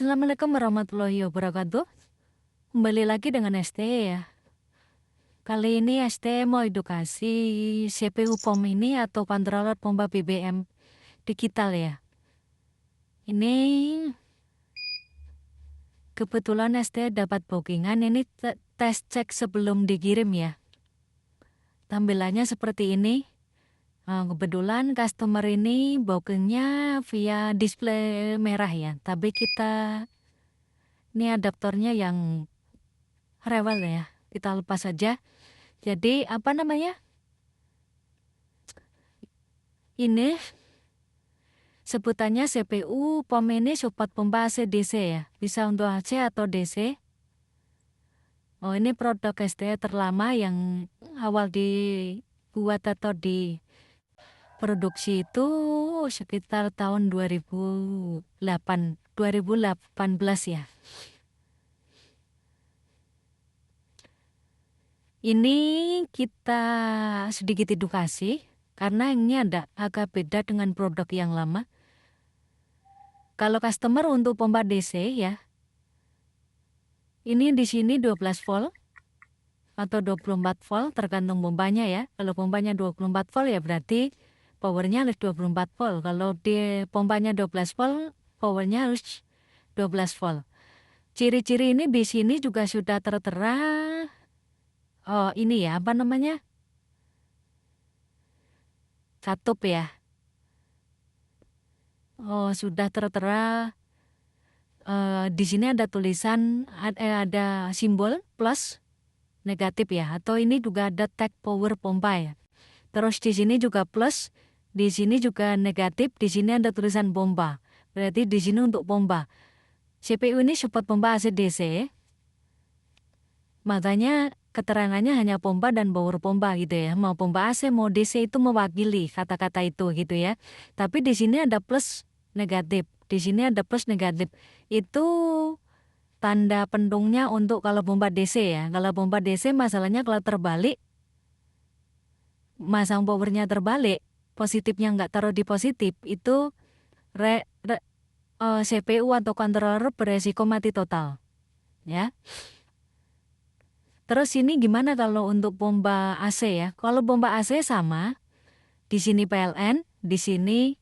Assalamualaikum warahmatullahi wabarakatuh. Kembali lagi dengan ST ya. Kali ini ST mau edukasi CPU POM ini atau controller pompa BBM digital ya. Ini kebetulan ST dapat bookingan, ini tes cek sebelum dikirim ya. Tampilannya seperti ini. Kebetulan customer ini bookingnya via display merah ya. Tapi ini adaptornya yang rewel ya. Kita lepas saja. Jadi apa namanya? Ini sebutannya CPU POM ini support pompa AC DC ya. Bisa untuk AC atau DC. Oh, ini produk ST terlama yang awal dibuat atau diproduksi itu sekitar tahun 2018 ya. Ini kita sedikit edukasi karena ini agak beda dengan produk yang lama. Kalau customer untuk pompa DC ya, ini di sini 12 volt atau 24 volt tergantung pompanya ya. Kalau pompanya 24 volt ya berarti powernya harus 24 volt. Kalau di pompanya 12 volt, powernya harus 12 volt. Ciri-ciri ini di sini juga sudah tertera. Oh, ini ya, apa namanya? Satup ya. Oh, sudah tertera. Di sini ada tulisan, ada simbol plus negatif ya. Atau ini juga ada tag power pompa ya. Terus di sini juga plus, di sini juga negatif, di sini ada tulisan pompa. Berarti di sini untuk pompa. CPU ini support pompa AC DC. Makanya keterangannya hanya pompa dan power pompa gitu ya. Mau pompa AC mau DC itu mewakili kata-kata itu gitu ya. Tapi di sini ada plus negatif. Di sini ada plus negatif. Itu tanda pendungnya untuk kalau pompa DC ya. Kalau pompa DC masalahnya kalau terbalik, masang powernya terbalik, positifnya nggak taruh di positif, itu CPU atau controller beresiko mati total ya. Terus ini gimana kalau untuk pompa AC ya? Kalau pompa AC sama, di sini PLN, di sini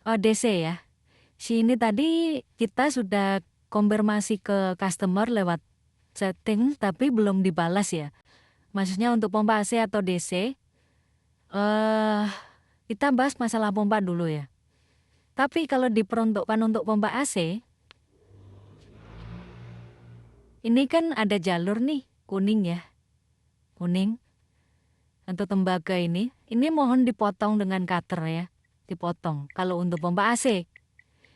DC ya. Sini tadi kita sudah konfirmasi ke customer lewat setting tapi belum dibalas ya. Maksudnya untuk pompa AC atau DC, kita bahas masalah pompa dulu ya. Tapi kalau diperuntukkan untuk pompa AC, ini kan ada jalur nih, kuning ya. Kuning. Untuk tembaga ini mohon dipotong dengan cutter ya. Dipotong. Kalau untuk pompa AC.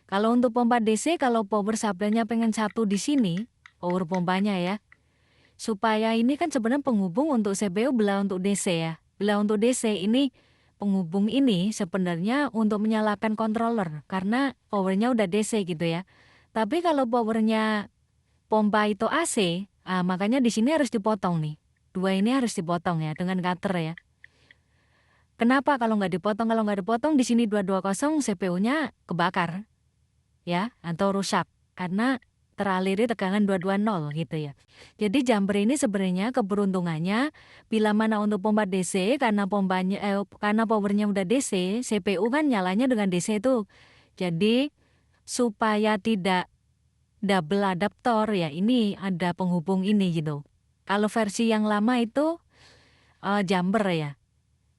Kalau untuk pompa DC, kalau power supply-nya pengen satu di sini, power pompanya ya. Supaya ini kan sebenarnya penghubung untuk CPU belah untuk DC ya. Belah untuk DC ini penghubung ini sebenarnya untuk menyalakan controller karena powernya udah DC gitu ya. Tapi kalau powernya pompa itu AC, makanya di sini harus dipotong nih. Dua ini harus dipotong ya dengan cutter ya. Kenapa kalau nggak dipotong? Kalau nggak dipotong di sini 220 CPU-nya kebakar ya atau rusak karena teraliri tegangan 220 gitu ya. Jadi jumper ini sebenarnya keberuntungannya bila mana untuk pompa DC karena karena powernya udah DC, CPU kan nyalanya dengan DC itu. Jadi supaya tidak double adaptor ya ini ada penghubung ini gitu. Kalau versi yang lama itu jumper ya.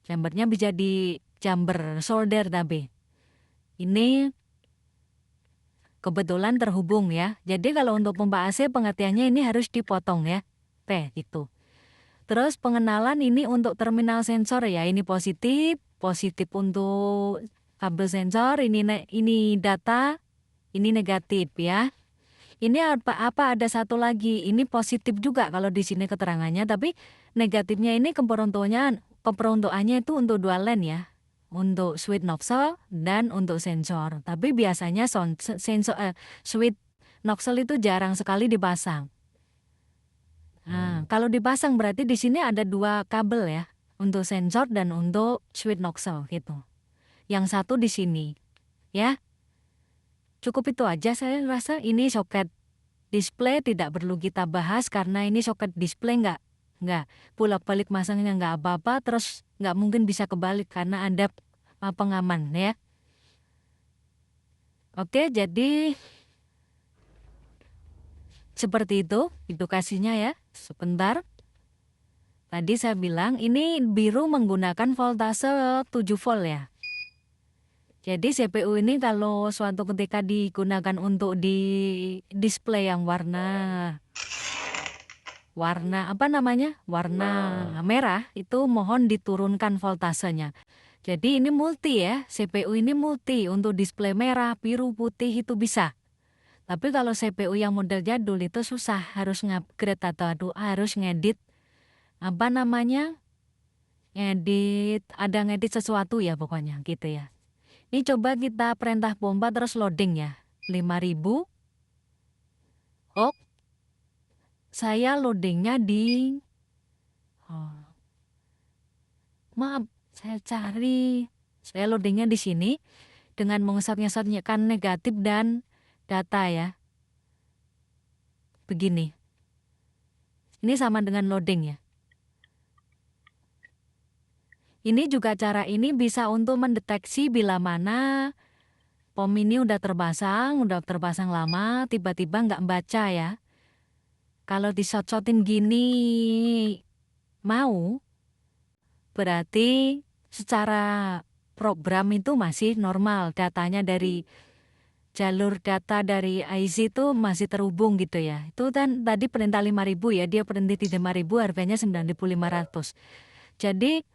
Jumpernya bisa di jumper solder tapi ini kebetulan terhubung ya. Jadi kalau untuk pompa AC pengertiannya ini harus dipotong ya. Itu. Terus pengenalan ini untuk terminal sensor ya. Ini positif untuk kabel sensor, ini data, ini negatif ya. Ini apa ada satu lagi, ini positif juga kalau di sini keterangannya, tapi negatifnya ini keperuntukannya itu untuk dual lane ya. Untuk switch nozzle dan untuk sensor. Tapi biasanya switch nozzle itu jarang sekali dipasang. Nah, kalau dipasang berarti di sini ada dua kabel ya, untuk sensor dan untuk switch nozzle gitu. Yang satu di sini, ya. Cukup itu aja saya rasa. Ini soket display tidak perlu kita bahas karena ini soket display nggak bolak-balik masangnya nggak apa-apa, terus nggak mungkin bisa kebalik karena ada pengaman ya. Oke, jadi seperti itu edukasinya ya. Sebentar. Tadi saya bilang ini biru menggunakan voltase 7 volt ya. Jadi CPU ini kalau suatu ketika digunakan untuk di display yang warna apa namanya? Warna merah, itu mohon diturunkan voltasenya. Jadi ini multi ya, CPU ini multi untuk display merah, biru, putih itu bisa. Tapi kalau CPU yang model jadul itu susah, harus ngupgrade atau harus ngedit apa namanya? Ngedit sesuatu ya pokoknya gitu ya. Ini coba kita perintah pompa terus loading ya. 5000. Oh, saya loadingnya di maaf, saya loadingnya di sini dengan mengesat-ngesatkan negatif dan data ya. Begini. Ini sama dengan loading ya. Ini juga cara ini bisa untuk mendeteksi bila mana POM ini udah terbasang lama, tiba-tiba nggak baca ya. Kalau disot-sotin gini mau, berarti secara program itu masih normal. Datanya dari jalur data dari IC itu masih terhubung gitu ya. Itu kan tadi perintah 5000 ya, dia berhenti di 5000, harganya 9500. Jadi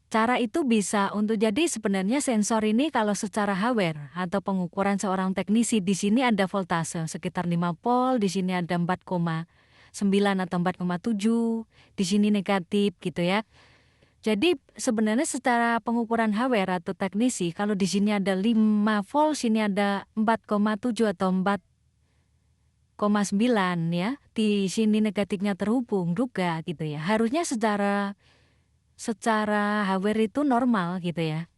cara itu bisa untuk jadi sebenarnya sensor ini kalau secara hardware atau pengukuran seorang teknisi di sini ada voltase sekitar 5 volt, di sini ada 4,9 atau 4,7, di sini negatif gitu ya. Jadi sebenarnya secara pengukuran hardware atau teknisi kalau di sini ada 5 volt, sini ada 4,7 atau 4,9 ya, di sini negatifnya terhubung juga gitu ya. Harusnya secara hardware itu normal gitu ya.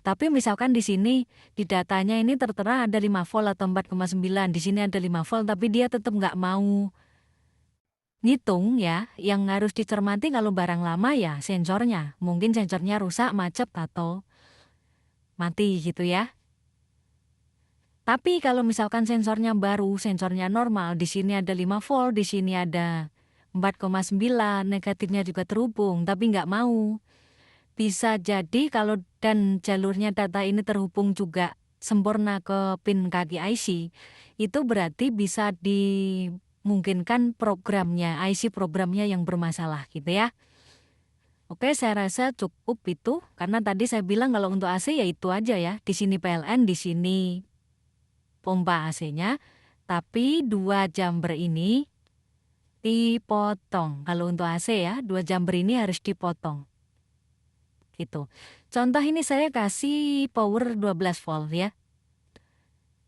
Tapi misalkan di sini di datanya ini tertera ada 5 volt atau 4,9, di sini ada 5 volt tapi dia tetap nggak mau ngitung ya. Yang harus dicermati kalau barang lama ya sensornya. Mungkin sensornya rusak, macet atau mati gitu ya. Tapi kalau misalkan sensornya baru, sensornya normal, di sini ada 5 volt, di sini ada 4,9, negatifnya juga terhubung, tapi nggak mau. Bisa jadi kalau dan jalurnya data ini terhubung juga sempurna ke pin kaki IC, itu berarti bisa dimungkinkan programnya, IC programnya yang bermasalah gitu ya. Oke, saya rasa cukup itu, karena tadi saya bilang kalau untuk AC ya itu aja ya, di sini PLN, di sini pompa AC-nya, tapi 2 jumper ini dipotong. Kalau untuk AC ya, 2 jumper ini harus dipotong. Gitu. Contoh ini saya kasih power 12 volt ya.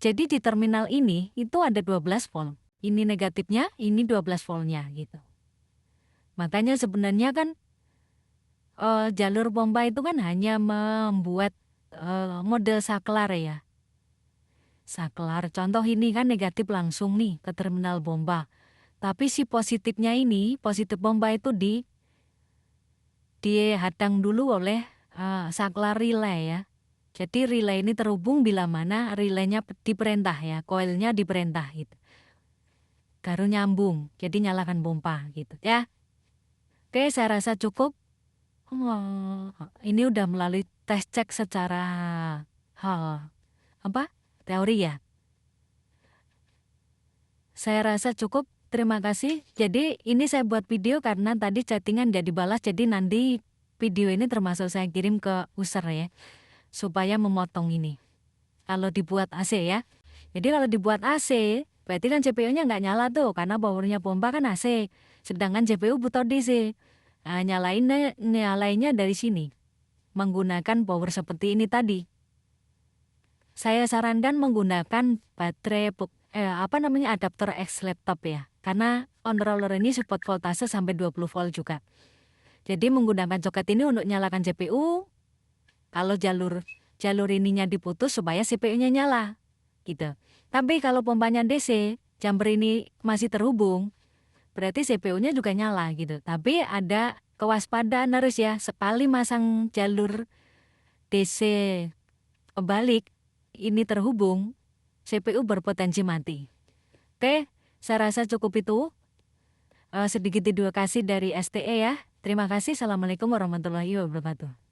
Jadi di terminal ini itu ada 12 volt. Ini negatifnya, ini 12 voltnya gitu. Makanya sebenarnya kan jalur pompa itu kan hanya membuat model saklar ya. Saklar, contoh ini kan negatif langsung nih ke terminal pompa. Tapi si positifnya ini, positif pompa itu dihadang dulu oleh saklar relay ya. Jadi relay ini terhubung bila mana relaynya diperintah ya, koilnya diperintah gitu. Baru nyambung, jadi nyalakan pompa gitu ya. Oke, saya rasa cukup. Ini udah melalui tes cek secara teori ya. Saya rasa cukup. Terima kasih. Jadi ini saya buat video karena tadi chattingan jadi balas, jadi nanti video ini termasuk saya kirim ke user ya, supaya memotong ini. Kalau dibuat AC ya. Jadi kalau dibuat AC, berarti kan CPU-nya nggak nyala tuh, karena powernya pompa kan AC. Sedangkan CPU butuh DC. Nah, nyalainnya dari sini. Menggunakan power seperti ini tadi. Saya sarankan menggunakan baterai adapter X laptop ya. Karena controller ini support voltase sampai 20 volt juga. Jadi menggunakan soket ini untuk nyalakan CPU. Kalau jalur ininya diputus supaya CPU-nya nyala. gitu. Tapi kalau pompanya DC, jumper ini masih terhubung, berarti CPU-nya juga nyala gitu. Tapi ada kewaspadaan harus ya, sekali masang jalur DC balik, ini terhubung, CPU berpotensi mati. Oke, saya rasa cukup itu. Sedikit edukasi dari STE ya. Terima kasih. Assalamualaikum warahmatullahi wabarakatuh.